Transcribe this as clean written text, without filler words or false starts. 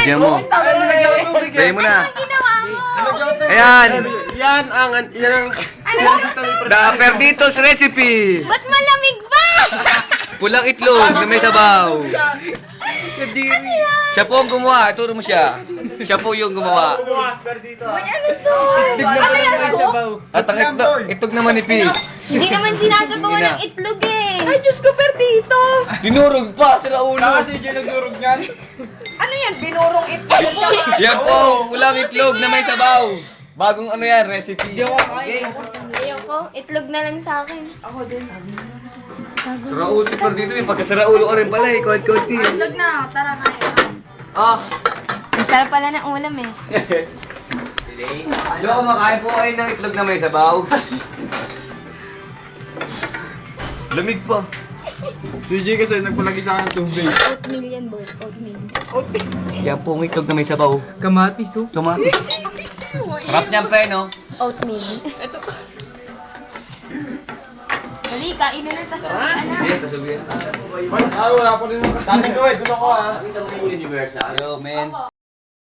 Diyan mo. Bayin mo na. Ginawa mo. Ayan. Yan ang The Perditos recipe. Ba't malamig ba? Pulang itlog na may sabaw. Ano yan? Siya po ang gumawa. Turo mo siya. Siya po yung gumawa. Uy, ano to? Ano yan? At ang itlog na manipis. Hindi naman sinasabawan Hindi na. ng itlog eh. Ay, Diyos ko, Perdito. Dinurog pa sa ulo. nagdurog yan. Ano yan? Binurong itlog. Yan po, pulang itlog na may sabaw. Bagong ano yan, recipe. Ayoko. Itlog na lang sa akin. Sara ulo si Perdito. May pagkasara ulo ka rin pala eh. Konti-konti. Itlog na. Tara kayo. Ah. Ang sarap pala ng ulam eh. Hello, makain po kayo ng itlog na may sabaw. Lamig pa. Si J kasi nagpalagi sa akin ng tubig. Oatmeal yan, boy. Oatmeal. Yan po ang itlog na may sabaw. Kamatis oh. Kamatis. Sarap niyan, pre, no? Oatmeal. Dali, kain na lang sa sabi, anak. Hindi, tasugin. Wala pa rin. Tatay ko eh, doon ako ah. Yo, man.